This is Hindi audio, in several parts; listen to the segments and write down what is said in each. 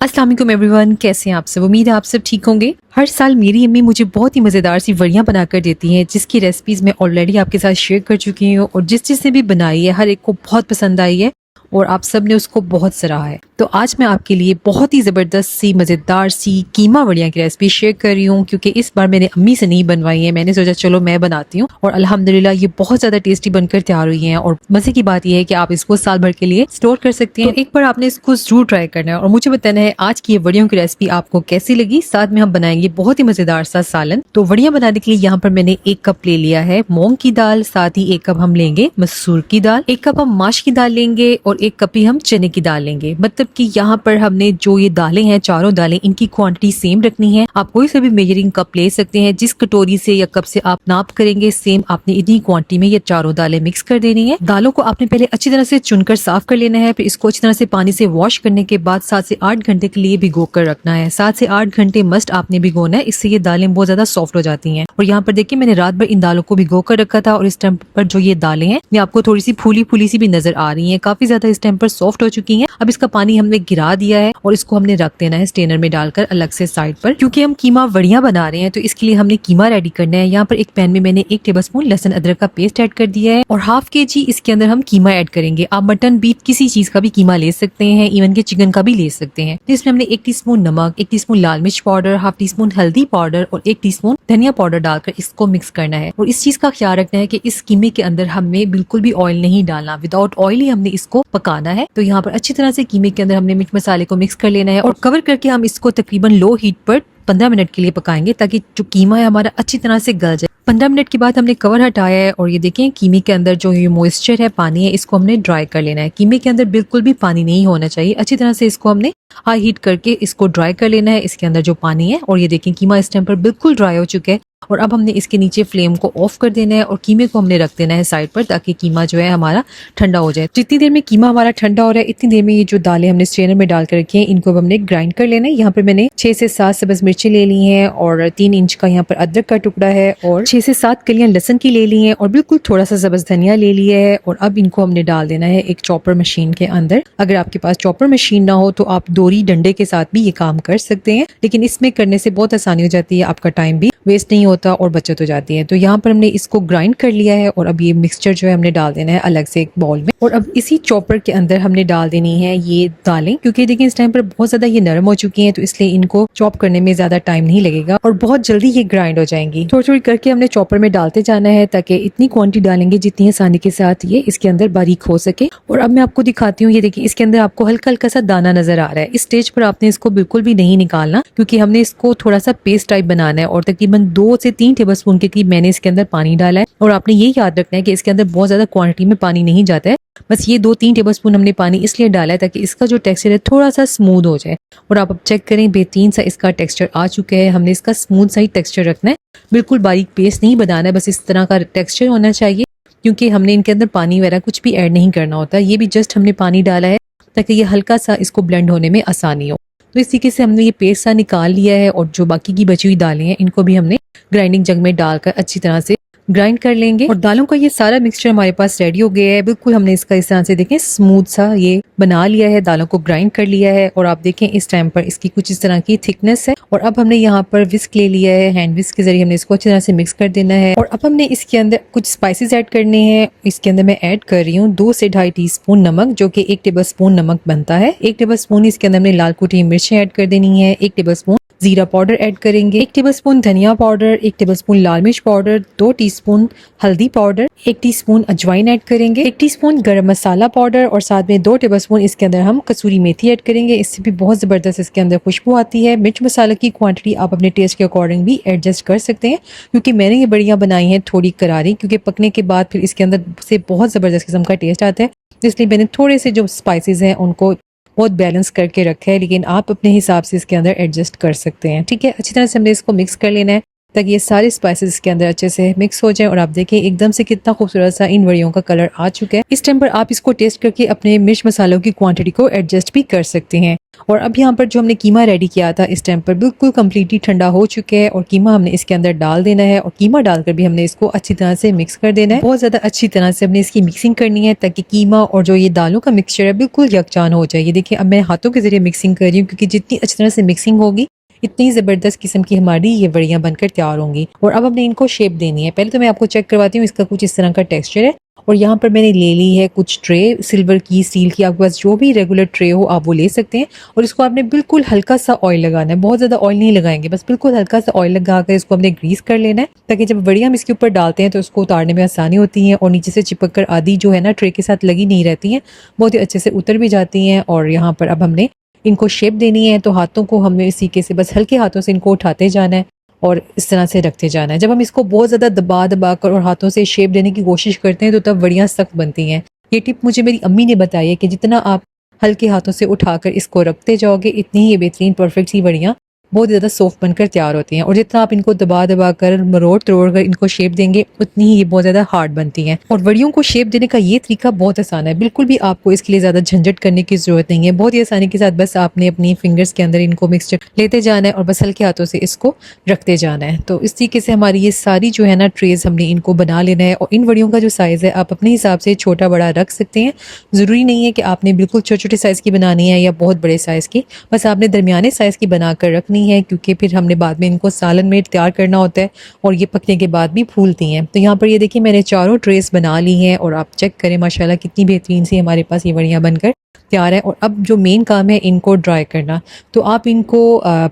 अस्सलाम वालेकुम एवरीवन, कैसे हैं आप सब। उम्मीद है आप सब ठीक होंगे। हर साल मेरी अम्मी मुझे बहुत ही मज़ेदार सी वड़ियाँ बनाकर देती हैं, जिसकी रेसिपीज़ मैं ऑलरेडी आपके साथ शेयर कर चुकी हूँ और जिसने भी बनाई है हर एक को बहुत पसंद आई है और आप सब ने उसको बहुत सराहा है। तो आज मैं आपके लिए बहुत ही ज़बरदस्त सी मज़ेदार सी कीमा वड़ियाँ की रेसिपी शेयर कर रही हूँ, क्योंकि इस बार मैंने अम्मी से नहीं बनवाई है। मैंने सोचा चलो मैं बनाती हूँ और अल्हम्दुलिल्लाह ये बहुत ज़्यादा टेस्टी बनकर तैयार हुई हैं। और मज़े की बात यह है कि आप इसको साल भर के लिए स्टोर कर सकते हैं। तो एक बार आपने इसको जरूर ट्राई करना है और मुझे बताना है आज की ये वड़ियों की रेसिपी आपको कैसी लगी। साथ में हम बनाएंगे बहुत ही मज़ेदार सा सालन। तो वड़ियाँ बनाने के लिए यहाँ पर मैंने 1 कप ले लिया है मूंग की दाल, साथ ही 1 कप हम लेंगे मसूर की दाल, 1 कप हम माश की दाल लेंगे और 1 कप ही हम चने की दाल लेंगे। मतलब कि यहाँ पर हमने जो ये दालें हैं, चारों दालें, इनकी क्वांटिटी सेम रखनी है। आप कोई सा भी मेजरिंग कप ले सकते हैं। जिस कटोरी से या कप से आप नाप करेंगे, सेम आपने इतनी क्वांटिटी में ये चारों दालें मिक्स कर देनी है। दालों को आपने पहले अच्छी तरह से चुनकर साफ कर लेना है। फिर इसको अच्छी तरह से पानी से वॉश करने के बाद 7 से 8 घंटे के लिए भिगो कर रखना है। 7 से 8 घंटे मस्ट आपने भिगोना है, इससे ये दालें बहुत ज्यादा सॉफ्ट हो जाती हैं। और यहाँ पर देखिए मैंने रात भर इन दालों को भिगो कर रखा था और इस टाइम पर जो ये दालें हैं ये आपको थोड़ी सी फूली फूली सी भी नजर आ रही है, काफी ज्यादा इस टाइम पर सॉफ्ट हो चुकी है। अब इसका पानी हमने गिरा दिया है और इसको हमने रख देना है स्ट्रेनर में डालकर अलग से साइड पर, क्योंकि हम कीमा वड़ियाँ बना रहे हैं तो इसके लिए हमने कीमा रेडी करना है। यहाँ पर एक पैन में मैंने 1 टेबलस्पून लहसुन अदरक का पेस्ट ऐड कर दिया है और ½ kg इसके अंदर हम कीमा ऐड करेंगे। आप मटन, बीफ, किसी चीज का भी कीमा ले सकते हैं, इवन के चिकन का भी ले सकते हैं। इसमें हमने 1 टीस्पून नमक, 1 टीस्पून लाल मिर्च पाउडर, ½ टीस्पून हल्दी पाउडर और 1 टीस्पून धनिया पाउडर डालकर इसको मिक्स करना है। और इस चीज का ख्याल रखना है कि इस कीमे के अंदर हमें बिल्कुल भी ऑयल नहीं डालना, विदाउट ऑयल ही हमने इसको पकाना है। तो यहाँ पर अच्छी तरह से कीमे के अंदर हमने मिर्च मसाले को मिक्स कर लेना है और कवर करके हम इसको तकरीबन लो हीट पर 15 मिनट के लिए पकाएंगे, ताकि जो कीमा है हमारा अच्छी तरह से गल जाए। 15 मिनट के बाद हमने कवर हटाया है और ये देखें कीमे के अंदर जो ये मॉइस्चर है, पानी है, इसको हमने ड्राई कर लेना है। कीमे के अंदर बिल्कुल भी पानी नहीं होना चाहिए। अच्छी तरह से इसको हमने हाई हीट करके इसको ड्राई कर लेना है, इसके अंदर जो पानी है। और ये देखें कीमा इस टाइम पर बिल्कुल ड्राई हो चुका है और अब हमने इसके नीचे फ्लेम को ऑफ कर देना है और कीमे को हमने रख देना है साइड पर, ताकि कीमा जो है हमारा ठंडा हो जाए। जितनी देर में कीमा हमारा ठंडा हो रहा है, इतनी देर में ये जो दालें हमने स्ट्रेनर में डाल कर रखी हैं इनको हमने ग्राइंड कर लेना है। यहाँ पर मैंने 6 से 7 सब्ज मिर्ची ले ली हैं और 3 इंच का यहाँ पर अदरक का टुकड़ा है और 6 से 7 कलियां लहसुन की ले ली हैं और बिल्कुल थोड़ा सा सब्ज धनिया ले लिया है। और अब इनको हमने डाल देना है एक चॉपर मशीन के अंदर। अगर आपके पास चॉपर मशीन ना हो तो आप दोरी डंडे के साथ भी ये काम कर सकते हैं, लेकिन इसमें करने से बहुत आसानी हो जाती है, आपका टाइम भी वेस्ट नहीं होता और बचत हो जाती है। तो यहाँ पर हमने इसको ग्राइंड कर लिया है और अब ये मिक्सचर जो है हमने डाल देना है अलग से एक बाउल में। और अब इसी चॉपर के अंदर हमने डाल देनी है ये दालें, क्योंकि देखिए इस टाइम पर बहुत ज्यादा ये नरम हो चुकी हैं, तो इसलिए इनको चॉप करने में ज्यादा टाइम नहीं लगेगा और बहुत जल्दी ये ग्राइंड हो जाएंगी। थोड़ी थोड़ी करके हमने चॉपर में डालते जाना है, ताकि इतनी क्वांटिटी डालेंगे जितनी आसानी के साथ ये इसके अंदर बारीक हो सके। और अब मैं आपको दिखाती हूँ, ये देखिए इसके अंदर आपको हल्का हल्का सा दाना नजर आ रहा है। इस स्टेज पर आपने इसको बिल्कुल भी नहीं निकालना, क्योंकि हमने इसको थोड़ा सा पेस्ट टाइप बनाना है और तकरीबन 2 से 3 टेबलस्पून के करीब मैंने इसके अंदर पानी डाला है। और आपने ये याद रखना है कि इसके अंदर बहुत ज्यादा क्वांटिटी में पानी नहीं जाता है, बस ये 2-3 टेबलस्पून हमने पानी इसलिए डाला है ताकि इसका जो टेक्सचर है थोड़ा सा स्मूथ हो जाए। और आप अब चेक करें, बेहतरीन सा इसका टेक्सचर आ चुका है। हमने इसका स्मूथ सा ही टेक्सचर रखना है, बिल्कुल बारीक पेस्ट नहीं बनाना है, बस इस तरह का टेक्सचर होना चाहिए, क्योंकि हमने इनके अंदर पानी वगैरह कुछ भी ऐड नहीं करना होता। ये भी जस्ट हमने पानी डाला है ताकि ये हल्का सा इसको ब्लेंड होने में आसानी हो। तो इस तरीके से हमने ये पेस्ट सा निकाल लिया है और जो बाकी की बची हुई दालें हैं इनको भी हमने ग्राइंडिंग जग में डालकर अच्छी तरह से ग्राइंड कर लेंगे। और दालों का ये सारा मिक्सचर हमारे पास रेडी हो गया है। बिल्कुल हमने इसका इस तरह से देखें स्मूथ सा ये बना लिया है, दालों को ग्राइंड कर लिया है। और आप देखें इस टाइम पर इसकी कुछ इस तरह की थिकनेस है। और अब हमने यहाँ पर विस्क ले लिया है, हैंड विस्क के जरिए हमने इसको अच्छी तरह से मिक्स कर देना है। और अब हमने इसके अंदर कुछ स्पाइसेस ऐड करने हैं। इसके अंदर मैं ऐड कर रही हूँ 2 से 2.5 टीस्पून नमक, जो कि 1 टेबलस्पून नमक बनता है। 1 टेबलस्पून इसके अंदर हमने लाल कुटी मिर्चें ऐड कर देनी है। 1 टेबलस्पून जीरा पाउडर ऐड करेंगे, 1 टेबलस्पून धनिया पाउडर, 1 टेबलस्पून लाल मिर्च पाउडर, 2 टीस्पून हल्दी पाउडर, 1 टीस्पून अजवाइन ऐड करेंगे, 1 टीस्पून गरम मसाला पाउडर और साथ में 2 टेबलस्पून इसके अंदर हम कसूरी मेथी ऐड करेंगे। इससे भी बहुत जबरदस्त इसके अंदर खुशबू आती है। मिर्च मसाला की क्वांटिटी आप अपने टेस्ट के अकॉर्डिंग भी एडजस्ट कर सकते हैं, क्योंकि मैंने ये बढ़िया बनाई है थोड़ी करारी, क्योंकि पकने के बाद फिर इसके अंदर से बहुत जबरदस्त किस्म का टेस्ट आता है, इसलिए मैंने थोड़े से जो स्पाइसेस हैं उनको बहुत बैलेंस करके रखा है, लेकिन आप अपने हिसाब से इसके अंदर एडजस्ट कर सकते हैं। ठीक है, अच्छी तरह से हमने इसको मिक्स कर लेना है। ताकि ये सारे स्पाइसेस इसके अंदर अच्छे से मिक्स हो जाए। और आप देखें एकदम से कितना खूबसूरत सा इन वड़ियों का कलर आ चुका है। इस टाइम पर आप इसको टेस्ट करके अपने मिर्च मसालों की क्वांटिटी को एडजस्ट भी कर सकते हैं। और अब यहाँ पर जो हमने कीमा रेडी किया था इस टाइम पर बिल्कुल कम्प्लीटली ठंडा हो चुका है और कीमा हमने इसके अंदर डाल देना है और कीमा डालकर भी हमने इसको अच्छी तरह से मिक्स कर देना है। बहुत ज़्यादा अच्छी तरह से हमने इसकी मिक्सिंग करनी है ताकि कीमा और जो ये दालों का मिक्सचर है बिल्कुल यकजान हो जाए। ये देखिए अब मैं हाथों के जरिए मिक्सिंग कर रही हूँ क्योंकि जितनी अच्छी तरह से मिक्सिंग होगी इतनी ज़बरदस्त किस्म की हमारी ये वड़ियाँ बनकर तैयार होंगी। और अब हमने इनको शेप देनी है। पहले तो मैं आपको चेक करवाती हूँ, इसका कुछ इस तरह का टेक्सचर है। और यहाँ पर मैंने ले ली है कुछ ट्रे, सिल्वर की, स्टील की, आपके पास जो भी रेगुलर ट्रे हो आप वो ले सकते हैं। और इसको आपने बिल्कुल हल्का सा ऑयल लगाना है, बहुत ज़्यादा ऑयल नहीं लगाएंगे, बस बिल्कुल हल्का सा ऑयल लगाकर इसको हमने ग्रीस कर लेना है ताकि जब वड़ियाँ हम इसके ऊपर डालते हैं तो उसको उतारने में आसानी होती है और नीचे से चिपक कर आधी जो है ना ट्रे के साथ लगी नहीं रहती हैं, बहुत ही अच्छे से उतर भी जाती हैं। और यहाँ पर अब हमने इनको शेप देनी है तो हाथों को हमें इस तरीके से बस हल्के हाथों से इनको उठाते जाना है और इस तरह से रखते जाना है। जब हम इसको बहुत ज़्यादा दबा दबा कर और हाथों से शेप देने की कोशिश करते हैं तो तब वड़ियाँ सख्त बनती हैं। ये टिप मुझे मेरी अम्मी ने बताई है कि जितना आप हल्के हाथों से उठाकर इसको रखते जाओगे इतनी ही ये बेहतरीन परफेक्ट सी वड़ियाँ बहुत ज़्यादा सॉफ्ट बनकर तैयार होती हैं। और जितना आप इनको दबा दबा कर मरोड़ तरोड़ कर इनको शेप देंगे उतनी ही ये बहुत ज़्यादा हार्ड बनती हैं। और वड़ियों को शेप देने का ये तरीका बहुत आसान है, बिल्कुल भी आपको इसके लिए ज़्यादा झंझट करने की ज़रूरत नहीं है। बहुत ही आसानी के साथ बस आपने अपनी फिंगर्स के अंदर इनको मिक्सचर लेते जाना है और बस हल्के हाथों से इसको रखते जाना है। तो इस तरीके से हमारी ये सारी जो है ना ट्रेज हमने इनको बना लेना है। और इन वड़ियों का जो साइज़ है आप अपने हिसाब से छोटा बड़ा रख सकते हैं। ज़रूरी नहीं है कि आपने बिल्कुल छोटे छोटे साइज़ की बनानी है या बहुत बड़े साइज़ की, बस आपने दरमियाने साइज़ की बनाकर रखनी है क्योंकि फिर हमने बाद में इनको सालन में तैयार करना होता है और ये पकने के बाद भी फूलती हैं। तो यहाँ पर ये देखिए मैंने चारों ट्रेस बना ली हैं और आप चेक करें माशाल्लाह कितनी बेहतरीन सी हमारे पास ये वड़ियाँ बनकर तैयार है। और अब जो मेन काम है इनको ड्राई करना, तो आप इनको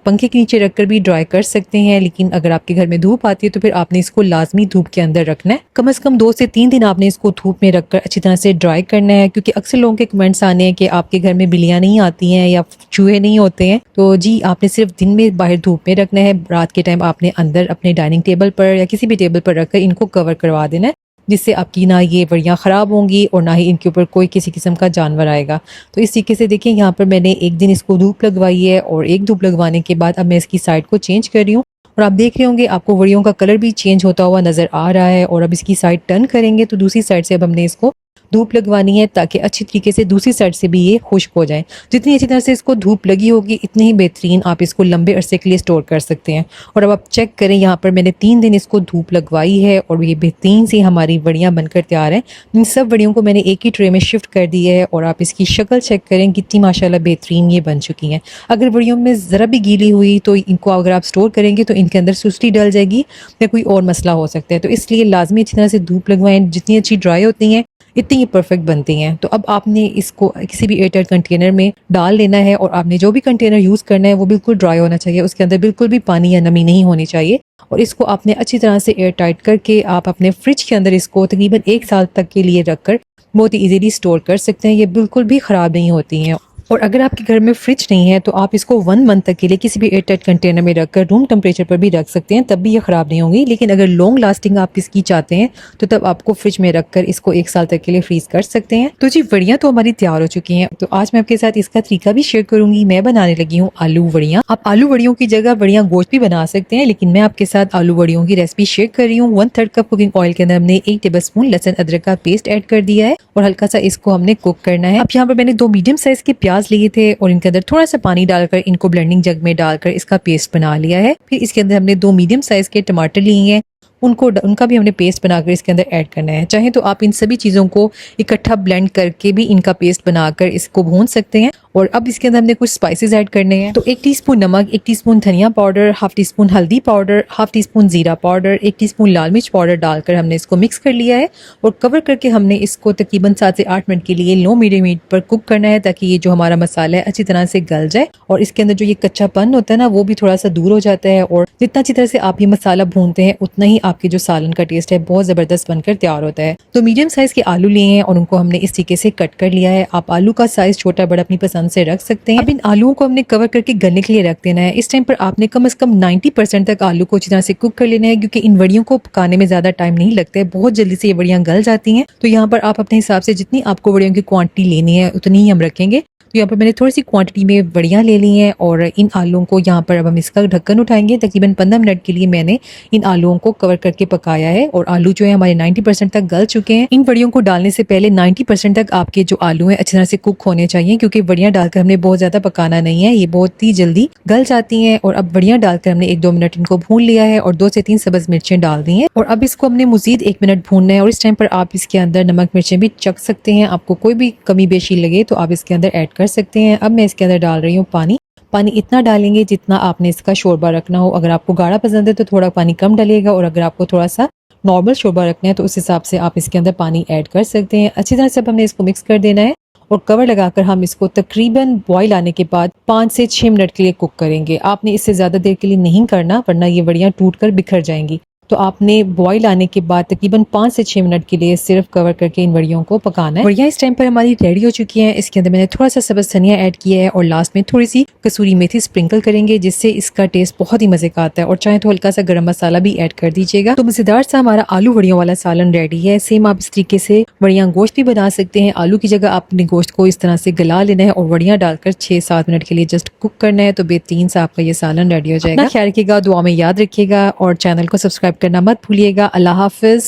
पंखे के नीचे रखकर भी ड्राई कर सकते हैं, लेकिन अगर आपके घर में धूप आती है तो फिर आपने इसको लाजमी धूप के अंदर रखना है। कम से कम 2 से 3 दिन आपने इसको धूप में रखकर अच्छी तरह से ड्राई करना है क्योंकि अक्सर लोगों के कमेंट्स आने हैं कि आपके घर में बिल्लियाँ नहीं आती हैं या चूहे नहीं होते हैं। तो जी आपने सिर्फ दिन में बाहर धूप में रखना है, रात के टाइम आपने अंदर अपने डाइनिंग टेबल पर या किसी भी टेबल पर रखकर इनको कवर करवा देना है, जिससे आपकी ना ये वड़ियाँ ख़राब होंगी और ना ही इनके ऊपर कोई किसी किस्म का जानवर आएगा। तो इस तरीके से देखिए यहाँ पर मैंने एक दिन इसको धूप लगवाई है और एक धूप लगवाने के बाद अब मैं इसकी साइड को चेंज कर रही हूँ। और आप देख रहे होंगे आपको वड़ियों का कलर भी चेंज होता हुआ नज़र आ रहा है। और अब इसकी साइड टर्न करेंगे तो दूसरी साइड से अब हमने इसको धूप लगवानी है ताकि अच्छी तरीके से दूसरी साइड से भी ये खुश्क हो जाए। जितनी अच्छी तरह से इसको धूप लगी होगी इतनी ही बेहतरीन आप इसको लंबे अरसे के लिए स्टोर कर सकते हैं। और अब आप चेक करें यहाँ पर मैंने 3 दिन इसको धूप लगवाई है और ये बेहतरीन सी हमारी वड़ियाँ बनकर तैयार हैं। इन सब वड़ियों को मैंने एक ही ट्रे में शिफ्ट कर दी है और आप इसकी शक्ल चेक करें कितनी माशाल्लाह बेहतरीन ये बन चुकी हैं। अगर वड़ियों में ज़रा भी गीली हुई तो इनको अगर आप स्टोर करेंगे तो इनके अंदर सुस्ती डल जाएगी या कोई और मसला हो सकता है। तो इसलिए लाजमी अच्छी तरह से धूप लगवाएं, जितनी अच्छी ड्राई होती हैं इतनी ही परफेक्ट बनती हैं। तो अब आपने इसको किसी भी एयरटाइट कंटेनर में डाल लेना है और आपने जो भी कंटेनर यूज़ करना है वो बिल्कुल ड्राई होना चाहिए, उसके अंदर बिल्कुल भी पानी या नमी नहीं होनी चाहिए। और इसको आपने अच्छी तरह से एयर टाइट करके आप अपने फ्रिज के अंदर इसको तकरीबन 1 साल तक के लिए रखकर बहुत ही ईजीली स्टोर कर सकते हैं। ये बिल्कुल भी ख़राब नहीं होती हैं। और अगर आपके घर में फ्रिज नहीं है तो आप इसको 1 मंथ तक के लिए किसी भी एयरटाइट कंटेनर में रखकर रूम टेम्परेचर पर भी रख सकते हैं, तब भी ये ख़राब नहीं होंगी। लेकिन अगर लॉन्ग लास्टिंग आप इसकी चाहते हैं तो तब आपको फ्रिज में रखकर इसको 1 साल तक के लिए फ्रीज कर सकते हैं। तो जी वड़ियाँ तो हमारी तैयार हो चुकी हैं। तो आज मैं आपके साथ इसका तरीका भी शेयर करूंगी। मैं बनाने लगी हूँ आलू वड़ियाँ। आप आलू वड़ियों की जगह वड़ियाँ गोश्त भी बना सकते हैं, लेकिन मैं आपके साथ आलू वड़ियों की रेसिपी शेयर कर रही हूँ। 1/3 कप कुकिंग ऑयल के अंदर हमने 1 टेबल स्पून लहसुन अदरक का पेस्ट ऐड कर दिया है और हल्का सा इसको हमने कुक करना है। अब यहाँ पर मैंने 2 मीडियम साइज के प्याज लिए थे और इनके अंदर थोड़ा सा पानी डालकर इनको ब्लेंडिंग जग में डालकर इसका पेस्ट बना लिया है। फिर इसके अंदर हमने 2 मीडियम साइज के टमाटर लिए हैं, उनका भी हमने पेस्ट बनाकर इसके अंदर ऐड करना है। चाहे तो आप इन सभी चीज़ों को इकट्ठा ब्लेंड करके भी इनका पेस्ट बनाकर इसको भून सकते हैं। और अब इसके अंदर हमने कुछ स्पाइसेस ऐड करने हैं। तो 1 टीस्पून नमक, 1 टीस्पून धनिया पाउडर, हाफ टी स्पून हल्दी पाउडर, हाफ टी स्पून जीरा पाउडर, 1 टीस्पून लाल मिर्च पाउडर डालकर हमने इसको मिक्स कर लिया है और कवर करके हमने इसको तकरीबन 7 से 8 मिनट के लिए लो मीडियम हीट पर कुक करना है ताकि ये जो हमारा मसाला है अच्छी तरह से गल जाए और इसके अंदर जो ये कच्चापन होता है ना वो भी थोड़ा सा दूर हो जाता है। और जितना अच्छी तरह से आप ये मसाला भूनते हैं उतना ही आपके जो सालन का टेस्ट है बहुत ज़बरदस्त बनकर तैयार होता है। तो मीडियम साइज़ के आलू लिए हैं और उनको हमने इस तरीके से कट कर लिया है। आप आलू का साइज़ छोटा बड़ा अपनी पसंद से रख सकते हैं। अब इन आलूओं को हमने कवर करके गलने के लिए रख देना है। इस टाइम पर आपने कम से कम 90% तक आलू को अच्छी तरह से कुक कर लेना है क्योंकि इन वड़ियों को पकाने में ज़्यादा टाइम नहीं लगता है, बहुत जल्दी से ये वड़ियाँ गल जाती हैं। तो यहाँ पर आप अपने हिसाब से जितनी आपको वड़ियों की क्वांटिटी लेनी है उतनी ही हम रखेंगे। तो यहाँ पर मैंने थोड़ी सी क्वांटिटी में वड़ियाँ ले ली हैं और इन आलूओं को यहाँ पर अब हम इसका ढक्कन उठाएंगे। तकरीबन 15 मिनट के लिए मैंने इन आलूओं को कवर करके पकाया है और आलू जो है हमारे 90% तक गल चुके हैं। इन वड़ियों को डालने से पहले 90% तक आपके जो आलू हैं अच्छी तरह से कुक होने चाहिए, क्योंकि वड़ियाँ डालकर हमने बहुत ज्यादा पकाना नहीं है, ये बहुत ही जल्दी गल जाती हैं। और अब वड़ियाँ डालकर हमने 1-2 मिनट इनको भून लिया है और 2 से 3 सब्ज मिर्चें डाल दी हैं और अब इसको हमने मजीद 1 मिनट भूनना है। और इस टाइम पर आप इसके अंदर नमक मिर्चें भी चख सकते हैं, आपको कोई भी कमी बेशी लगे तो आप इसके अंदर ऐड कर सकते हैं। अब मैं इसके अंदर डाल रही हूँ पानी। पानी इतना डालेंगे जितना आपने इसका शोरबा रखना हो। अगर आपको गाढ़ा पसंद है तो थोड़ा पानी कम डालिएगा और अगर आपको थोड़ा सा नॉर्मल शोरबा रखना है तो उस हिसाब से आप इसके अंदर पानी ऐड कर सकते हैं। अच्छी तरह से अब हमने इसको मिक्स कर देना है और कवर लगाकर हम इसको तकरीबन बॉईल आने के बाद 5 से 6 मिनट के लिए कुक करेंगे। आपने इससे ज़्यादा देर के लिए नहीं करना, वरना ये वड़ियाँ टूट कर बिखर जाएंगी। तो आपने बॉईल आने के बाद तकरीबन 5 से 6 मिनट के लिए सिर्फ कवर करके इन वड़ियों को पकाना है। वड़ियाँ इस टाइम पर हमारी रेडी हो चुकी हैं। इसके अंदर मैंने थोड़ा सा सब्ज़ धनिया ऐड किया है और लास्ट में थोड़ी सी कसूरी मेथी स्प्रिंकल करेंगे, जिससे इसका टेस्ट बहुत ही मजे का आता है। और चाहे तो हल्का सा गरम मसाला भी ऐड कर दीजिएगा। तो मजेदार सा हमारा आलू वड़ियों वाला सालन रेडी है। सेम आप इस तरीके से वड़ियाँ गोश्त भी बना सकते हैं। आलू की जगह आपने गोश्त को इस तरह से गला लेना है और वड़ियाँ डालकर 6-7 मिनट के लिए जस्ट कुक करना है, तो बेहतरीन सा आपका ये सालन रेडी हो जाएगा। ख्याल रखिएगा, दुआ में याद रखिएगा और चैनल को सब्सक्राइब करना मत भूलिएगा। अल्लाह हाफिज।